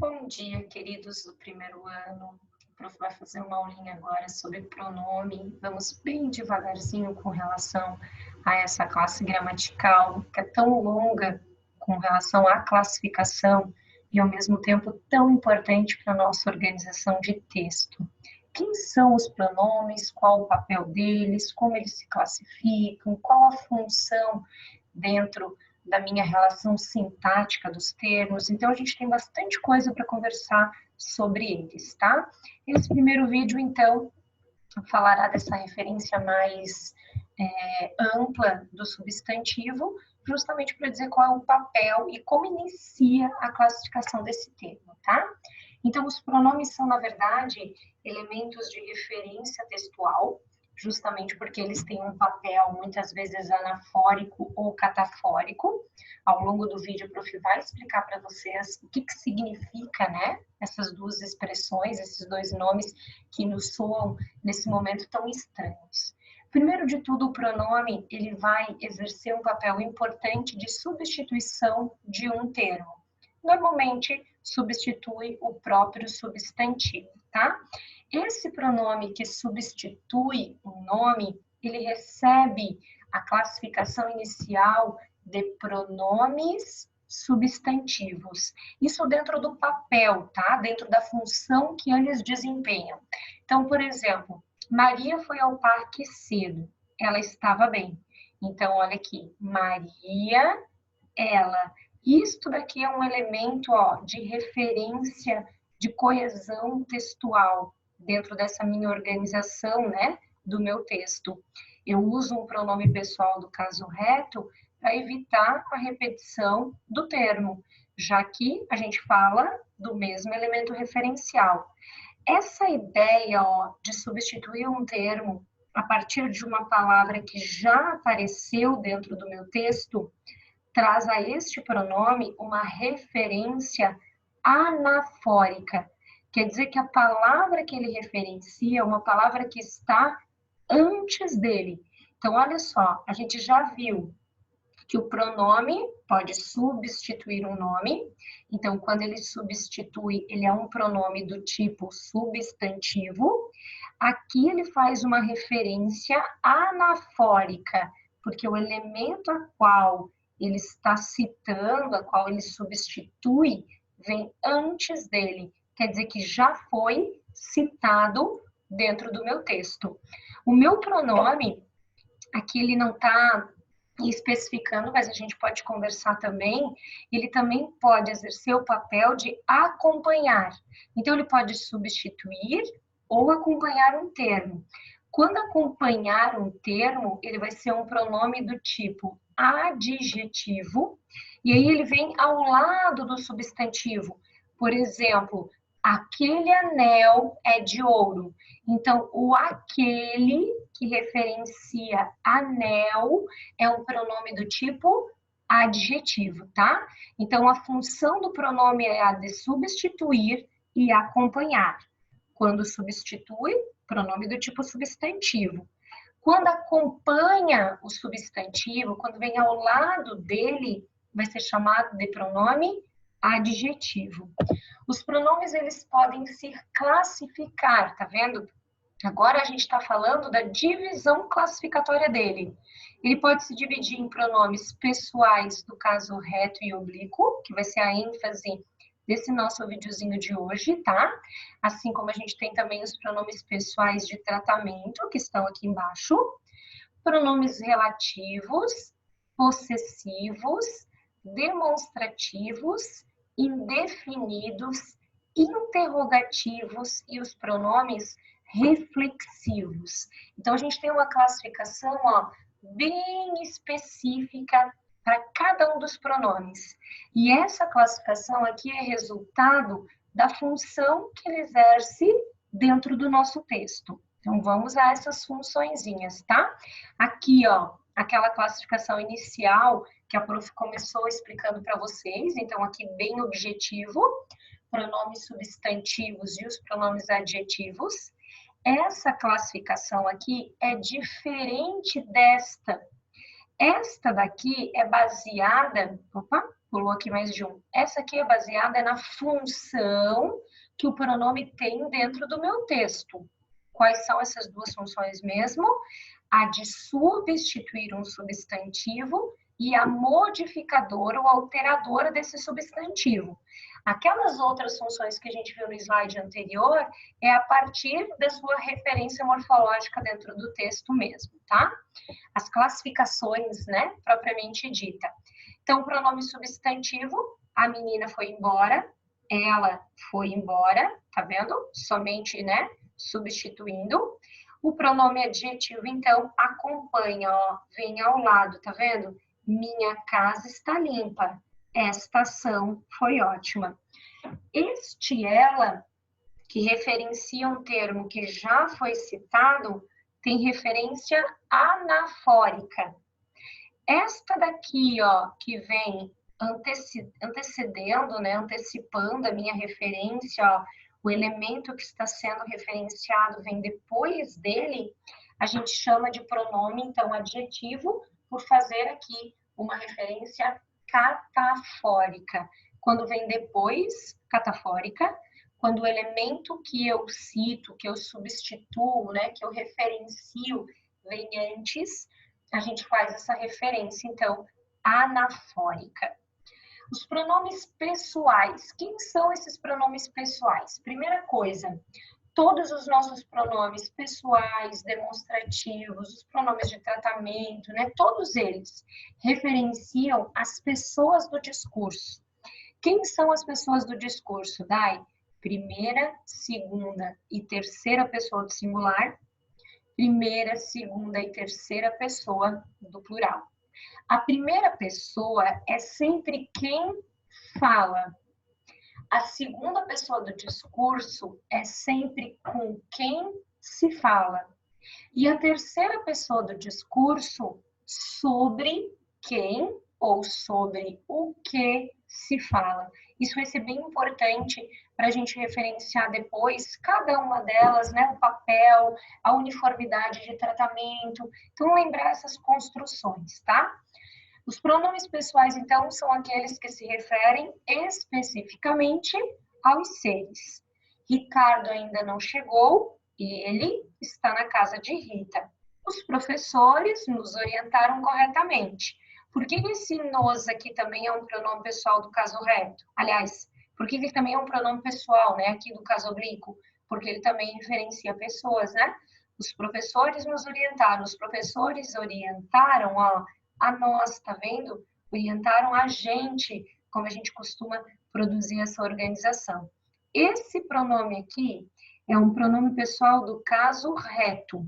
Bom dia, queridos do primeiro ano. O prof vai fazer uma aulinha agora sobre pronome. Vamos bem devagarzinho com relação a essa classe gramatical, que é tão longa com relação à classificação e, ao mesmo tempo, tão importante para a nossa organização de texto. Quem são os pronomes, qual o papel deles, como eles se classificam, qual a função dentro da minha relação sintática dos termos. Então, a gente tem bastante coisa para conversar sobre eles, tá? Esse primeiro vídeo, então, falará dessa referência mais ampla do substantivo, justamente para dizer qual é o papel e como inicia a classificação desse termo, tá? Então, os pronomes são, na verdade, elementos de referência textual, justamente porque eles têm um papel, muitas vezes, anafórico ou catafórico. Ao longo do vídeo, o prof vai explicar para vocês o que significa, né, essas duas expressões, esses dois nomes que nos soam, nesse momento, tão estranhos. Primeiro de tudo, o pronome, ele vai exercer um papel importante de substituição de um termo. Normalmente, substitui o próprio substantivo, tá? Esse pronome que substitui um nome, ele recebe a classificação inicial de pronomes substantivos. Isso dentro do papel, tá? Dentro da função que eles desempenham. Então, por exemplo, Maria foi ao parque cedo. Ela estava bem. Então, olha aqui. Maria, ela. Isto daqui é um elemento, ó, de referência, de coesão textual dentro dessa minha organização, né, do meu texto. Eu uso um pronome pessoal do caso reto para evitar a repetição do termo, já que a gente fala do mesmo elemento referencial. Essa ideia, ó, de substituir um termo a partir de uma palavra que já apareceu dentro do meu texto, traz a este pronome uma referência anafórica. Quer dizer que a palavra que ele referencia é uma palavra que está antes dele. Então, olha só, a gente já viu que o pronome pode substituir um nome. Então, quando ele substitui, ele é um pronome do tipo substantivo. Aqui ele faz uma referência anafórica, porque o elemento a qual ele está citando, a qual ele substitui, vem antes dele. Quer dizer que já foi citado dentro do meu texto. O meu pronome, aqui ele não está especificando, mas a gente pode conversar também, ele também pode exercer o papel de acompanhar. Então, ele pode substituir ou acompanhar um termo. Quando acompanhar um termo, ele vai ser um pronome do tipo adjetivo, e aí ele vem ao lado do substantivo. Por exemplo, aquele anel é de ouro. Então, o aquele, que referencia anel, é um pronome do tipo adjetivo, tá? Então, a função do pronome é a de substituir e acompanhar. Quando substitui, pronome do tipo substantivo. Quando acompanha o substantivo, quando vem ao lado dele, vai ser chamado de pronome adjetivo. Os pronomes, eles podem se classificar, tá vendo? Agora a gente está falando da divisão classificatória dele. Ele pode se dividir em pronomes pessoais, do caso reto e oblíquo, que vai ser a ênfase desse nosso videozinho de hoje, tá? Assim como a gente tem também os pronomes pessoais de tratamento, que estão aqui embaixo. Pronomes relativos, possessivos, demonstrativos, indefinidos, interrogativos e os pronomes reflexivos. Então, a gente tem uma classificação, ó, bem específica para cada um dos pronomes. E essa classificação aqui é resultado da função que ele exerce dentro do nosso texto. Então, vamos a essas funçõezinhas, tá? Aqui, ó, aquela classificação inicial que a prof começou explicando para vocês. Então, aqui bem objetivo, pronomes substantivos e os pronomes adjetivos. Essa classificação aqui é diferente desta. Esta daqui é baseada Pulou aqui mais de um. Essa aqui é baseada na função que o pronome tem dentro do meu texto. Quais são essas duas funções mesmo? A de substituir um substantivo e a modificadora ou alteradora desse substantivo. Aquelas outras funções que a gente viu no slide anterior é a partir da sua referência morfológica dentro do texto mesmo, tá? As classificações, né, propriamente dita. Então, pronome substantivo, a menina foi embora, ela foi embora, tá vendo? Somente, né, substituindo. O pronome adjetivo, então, acompanha, ó, vem ao lado, tá vendo? Minha casa está limpa. Esta ação foi ótima. Este, ela, que referencia um termo que já foi citado, tem referência anafórica. Esta daqui, ó, que vem antecedendo, né, antecipando a minha referência, ó, o elemento que está sendo referenciado vem depois dele, a gente chama de pronome, então, adjetivo, por fazer aqui uma referência catafórica. Quando vem depois, catafórica, quando o elemento que eu cito, que eu substituo, né, que eu referencio, vem antes, a gente faz essa referência, então, anafórica. Os pronomes pessoais. Quem são esses pronomes pessoais? Primeira coisa, todos os nossos pronomes pessoais, demonstrativos, os pronomes de tratamento, né? Todos eles referenciam as pessoas do discurso. Quem são as pessoas do discurso, Dai? Primeira, segunda e terceira pessoa do singular, primeira, segunda e terceira pessoa do plural. A primeira pessoa é sempre quem fala. A segunda pessoa do discurso é sempre com quem se fala. E a terceira pessoa do discurso sobre quem ou sobre o que se fala. Isso vai ser bem importante para a gente referenciar depois cada uma delas, né? O papel, a uniformidade de tratamento. Então, lembrar essas construções, tá? Os pronomes pessoais, então, são aqueles que se referem especificamente aos seres. Ricardo ainda não chegou e ele está na casa de Rita. Os professores nos orientaram corretamente. Por que esse nos aqui também é um pronome pessoal do caso reto? Aliás, por que ele também é um pronome pessoal, né, aqui do caso oblíquo? Porque ele também referencia pessoas, né? Os professores nos orientaram, os professores orientaram, ó, a nós, tá vendo? Orientaram a gente, como a gente costuma produzir essa organização. Esse pronome aqui é um pronome pessoal do caso reto.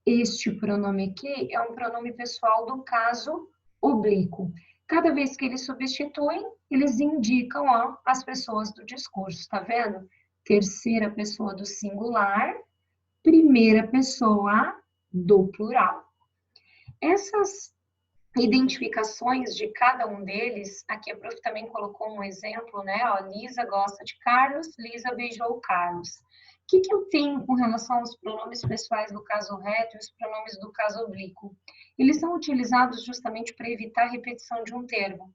Este pronome aqui é um pronome pessoal do caso oblíquo. Cada vez que eles substituem, eles indicam, ó, as pessoas do discurso, tá vendo? Terceira pessoa do singular, primeira pessoa do plural. Essas identificações de cada um deles, aqui a prof também colocou um exemplo, né? Ó, Lisa gosta de Carlos, Lisa beijou o Carlos. O que eu tenho com relação aos pronomes pessoais do caso reto e os pronomes do caso oblíquo? Eles são utilizados justamente para evitar a repetição de um termo.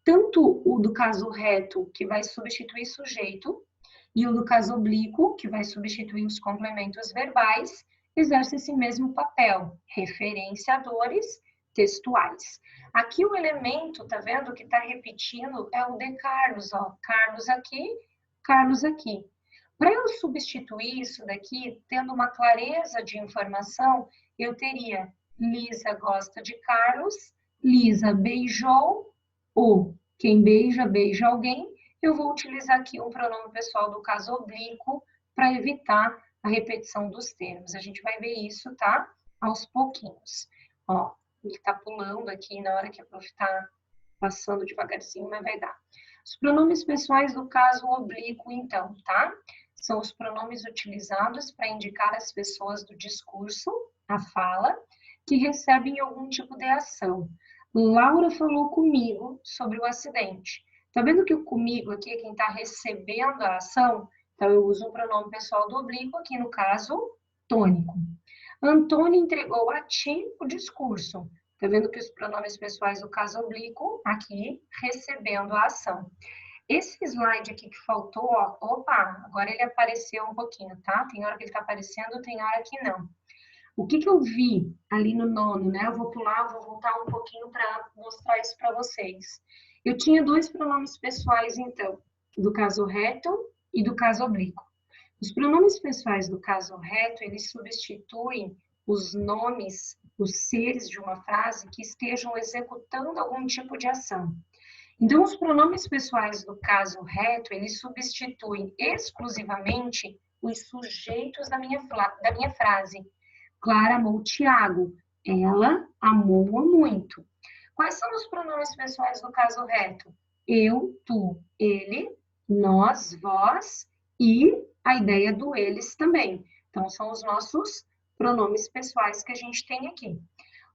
Tanto o do caso reto, que vai substituir sujeito, e o do caso oblíquo, que vai substituir os complementos verbais, exerce esse mesmo papel, referenciadores textuais. Aqui o elemento, tá vendo, que está repetindo é o de Carlos, ó. Carlos aqui, Carlos aqui. Para eu substituir isso daqui, tendo uma clareza de informação, eu teria Lisa gosta de Carlos, Lisa beijou, ou quem beija, beija alguém. Eu vou utilizar aqui um pronome pessoal do caso oblíquo para evitar a repetição dos termos. A gente vai ver isso, tá? Aos pouquinhos. Ó, ele está pulando aqui na hora que a prof está passando devagarzinho, mas vai dar. Os pronomes pessoais do caso oblíquo, então, tá? São os pronomes utilizados para indicar as pessoas do discurso, a fala, que recebem algum tipo de ação. Laura falou comigo sobre o acidente. Tá vendo que o comigo aqui é quem está recebendo a ação? Então, eu uso o pronome pessoal do oblíquo, aqui no caso, tônico. Antônio entregou a ti o discurso. Tá vendo que os pronomes pessoais do caso oblíquo, aqui, recebendo a ação. Esse slide aqui que faltou, ó, opa, agora ele apareceu um pouquinho, tá? Tem hora que ele tá aparecendo, tem hora que não. O que eu vi ali no nono, né? Eu vou pular, vou voltar um pouquinho para mostrar isso para vocês. Eu tinha dois pronomes pessoais, então, do caso reto e do caso oblíquo. Os pronomes pessoais do caso reto, eles substituem os nomes, os seres de uma frase que estejam executando algum tipo de ação. Então, os pronomes pessoais do caso reto, eles substituem exclusivamente os sujeitos da minha frase. Clara amou Tiago. Ela amou-o muito. Quais são os pronomes pessoais do caso reto? Eu, tu, ele, nós, vós e a ideia do eles também. Então, são os nossos pronomes pessoais que a gente tem aqui.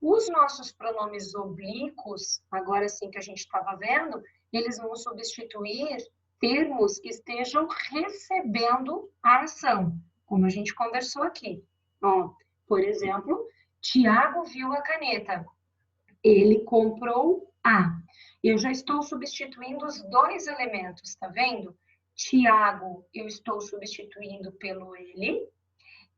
Os nossos pronomes oblíquos, agora sim que a gente estava vendo, eles vão substituir termos que estejam recebendo a ação, como a gente conversou aqui. Ó, por exemplo, Tiago viu a caneta. Ele comprou a. Eu já estou substituindo os dois elementos, tá vendo? Tiago, eu estou substituindo pelo ele.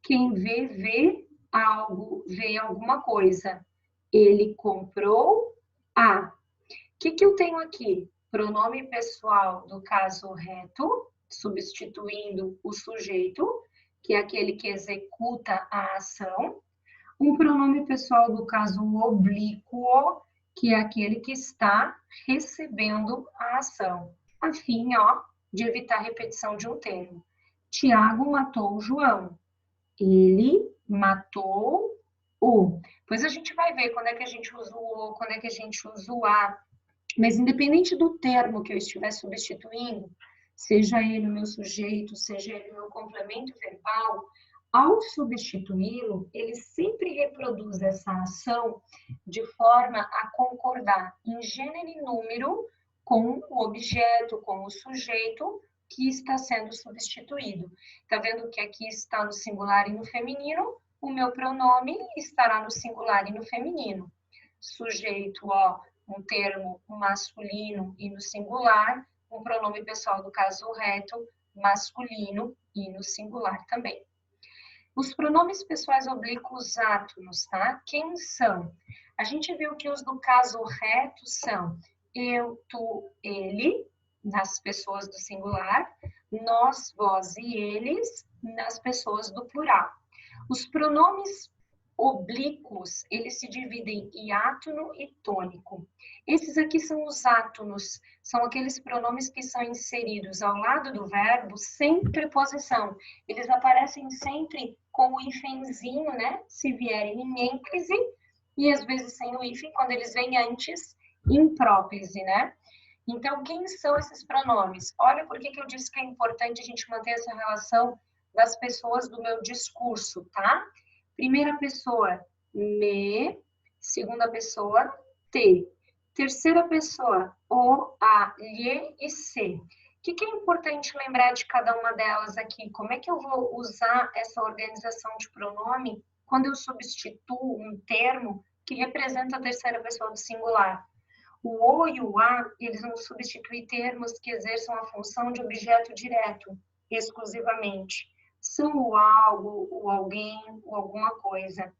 Quem vê, vê algo, vê alguma coisa. Ele comprou a. O que eu tenho aqui? Pronome pessoal do caso reto, substituindo o sujeito, que é aquele que executa a ação. Um pronome pessoal do caso oblíquo, que é aquele que está recebendo a ação, a fim, ó, de evitar repetição de um termo. Tiago matou o João. Ele matou o. Pois a gente vai ver quando é que a gente usa o, quando é que a gente usa o a. Mas independente do termo que eu estiver substituindo, seja ele o meu sujeito, seja ele o meu complemento verbal, ao substituí-lo, ele sempre reproduz essa ação de forma a concordar em gênero e número com o objeto, com o sujeito que está sendo substituído. Tá vendo que aqui está no singular e no feminino? O meu pronome estará no singular e no feminino. Sujeito, ó, um termo masculino e no singular, um pronome pessoal do caso reto, masculino e no singular também. Os pronomes pessoais oblíquos átonos, tá? Quem são? A gente viu que os do caso reto são eu, tu, ele, nas pessoas do singular, nós, vós e eles, nas pessoas do plural. Os pronomes oblíquos, eles se dividem em átono e tônico. Esses aqui são os átonos, são aqueles pronomes que são inseridos ao lado do verbo sem preposição. Eles aparecem sempre com o hífenzinho, né? Se vierem em ênclise, e às vezes sem o hífen, quando eles vêm antes, em próclise, né? Então, quem são esses pronomes? Olha por que eu disse que é importante a gente manter essa relação das pessoas do meu discurso, tá? Primeira pessoa, me. Segunda pessoa, te. Terceira pessoa, o, a, lhe e se. O que é importante lembrar de cada uma delas aqui? Como é que eu vou usar essa organização de pronome quando eu substituo um termo que representa a terceira pessoa do singular? O o e o a, eles vão substituir termos que exerçam a função de objeto direto, exclusivamente. São o algo, o alguém, ou alguma coisa.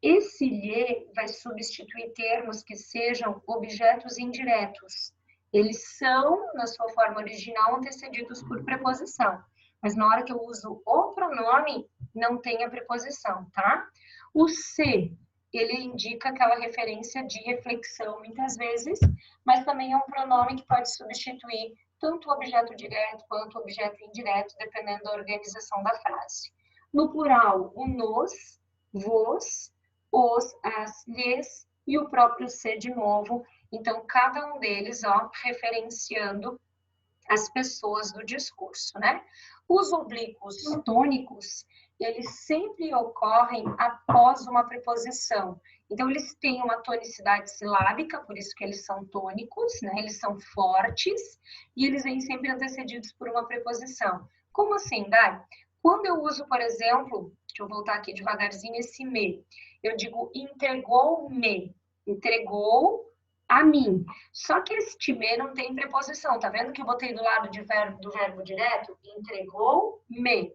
Esse lhe vai substituir termos que sejam objetos indiretos. Eles são, na sua forma original, antecedidos por preposição. Mas na hora que eu uso o pronome, não tem a preposição, tá? O se, ele indica aquela referência de reflexão, muitas vezes, mas também é um pronome que pode substituir tanto o objeto direto quanto o objeto indireto, dependendo da organização da frase. No plural, o nos, vos, os, as, lhes e o próprio se de novo. Então, cada um deles, ó, referenciando as pessoas do discurso, né? Os oblíquos tônicos, eles sempre ocorrem após uma preposição. Então, eles têm uma tonicidade silábica, por isso que eles são tônicos, né? Eles são fortes e eles vêm sempre antecedidos por uma preposição. Como assim, Dai? Quando eu uso, por exemplo, deixa eu voltar aqui devagarzinho, esse me, eu digo entregou-me. entregou a mim. Só que este me não tem preposição, tá vendo que eu botei do lado do verbo direto? Entregou-me.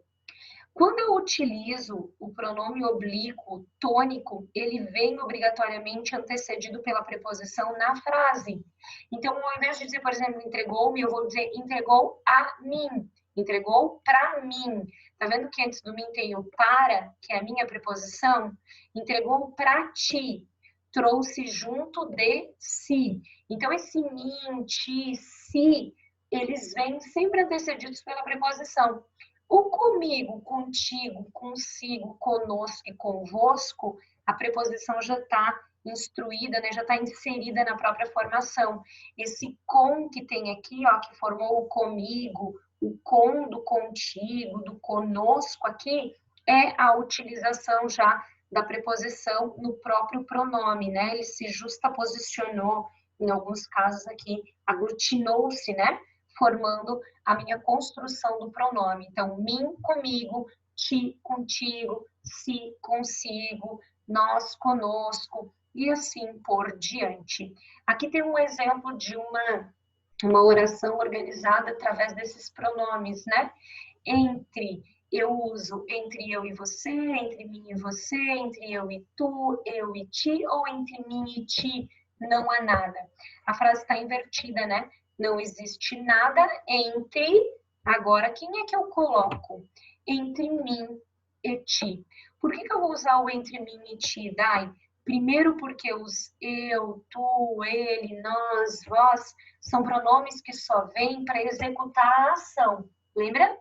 Quando eu utilizo o pronome oblíquo tônico, ele vem obrigatoriamente antecedido pela preposição na frase. Então, ao invés de dizer, por exemplo, entregou-me, eu vou dizer entregou a mim, entregou para mim. Tá vendo que antes do mim tem o para, que é a minha preposição? Entregou para ti, trouxe junto de si. Então, esse mim, ti, si, eles vêm sempre antecedidos pela preposição. O comigo, contigo, consigo, conosco e convosco, a preposição já está instruída, né? Já está inserida na própria formação. Esse com que tem aqui, ó, que formou o comigo, o com do contigo, do conosco aqui, é a utilização já da preposição no próprio pronome, né? Ele se justaposicionou, em alguns casos aqui, aglutinou-se, né? Formando a minha construção do pronome. Então, mim, comigo, ti, contigo, si, consigo, nós, conosco, e assim por diante. Aqui tem um exemplo de uma oração organizada através desses pronomes, né? Eu uso entre eu e você, entre mim e você, entre eu e tu, eu e ti, ou entre mim e ti, não há nada. A frase está invertida, né? Não existe nada entre. Agora, quem é que eu coloco? Entre mim e ti. Por que eu vou usar o entre mim e ti, Dai? Primeiro porque os eu, tu, ele, nós, vós são pronomes que só vêm para executar a ação. Lembra?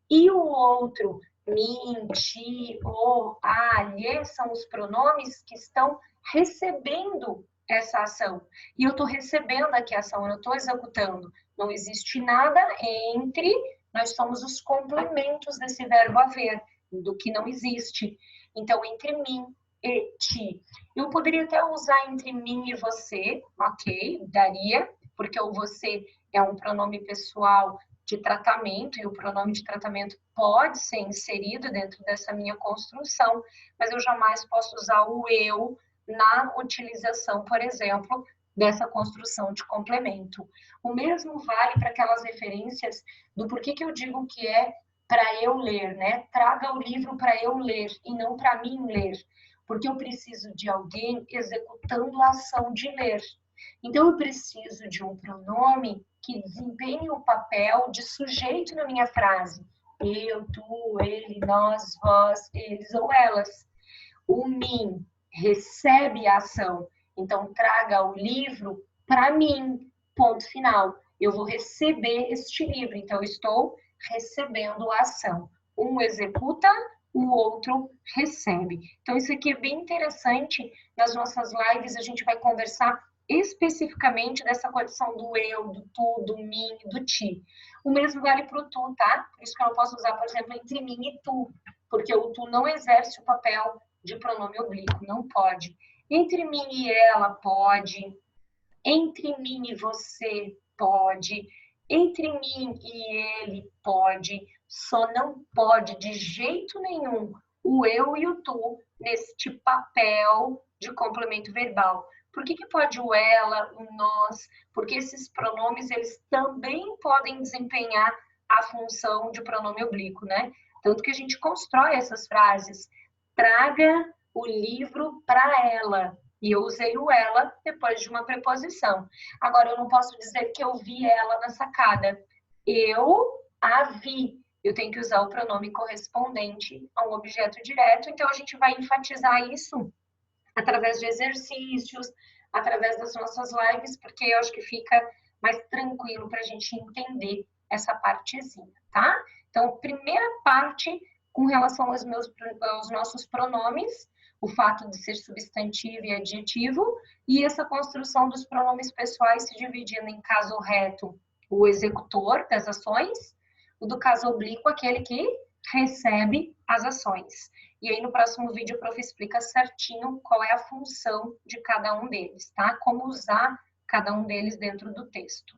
E o outro, mim, ti, o, a, lhe, são os pronomes que estão recebendo essa ação. E eu estou recebendo aqui a ação, eu não estou executando. Não existe nada entre, nós somos os complementos desse verbo haver, do que não existe. Então, entre mim e ti. Eu poderia até usar entre mim e você, ok, daria, porque o você é um pronome pessoal de tratamento, e o pronome de tratamento pode ser inserido dentro dessa minha construção, mas eu jamais posso usar o eu na utilização, por exemplo, dessa construção de complemento. O mesmo vale para aquelas referências do porquê que eu digo que é para eu ler, né? Traga o livro para eu ler e não para mim ler, porque eu preciso de alguém executando a ação de ler. Então, eu preciso de um pronome que desempenhe o papel de sujeito na minha frase. Eu, tu, ele, nós, vós, eles ou elas. O mim recebe a ação. Então, traga o livro para mim. Ponto final. Eu vou receber este livro. Então, eu estou recebendo a ação. Um executa, o outro recebe. Então, isso aqui é bem interessante. Nas nossas lives, a gente vai conversar especificamente dessa condição do eu, do tu, do mim, do ti. O mesmo vale para o tu, tá? Por isso que eu não posso usar, por exemplo, entre mim e tu, porque o tu não exerce o papel de pronome oblíquo, não pode. Entre mim e ela, pode. Entre mim e você, pode. Entre mim e ele, pode. Só não pode, de jeito nenhum, o eu e o tu neste papel de complemento verbal. Por que pode o ela, o nós? Porque esses pronomes, eles também podem desempenhar a função de pronome oblíquo, né? Tanto que a gente constrói essas frases. Traga o livro para ela. E eu usei o ela depois de uma preposição. Agora, eu não posso dizer que eu vi ela na sacada. Eu a vi. Eu tenho que usar o pronome correspondente a um objeto direto. Então, a gente vai enfatizar isso através de exercícios, através das nossas lives, porque eu acho que fica mais tranquilo para a gente entender essa partezinha, tá? Então, primeira parte com relação aos nossos pronomes, o fato de ser substantivo e adjetivo, e essa construção dos pronomes pessoais se dividindo em caso reto, o executor das ações, o do caso oblíquo, aquele que recebe as ações. E aí no próximo vídeo o prof explica certinho qual é a função de cada um deles, tá? Como usar cada um deles dentro do texto.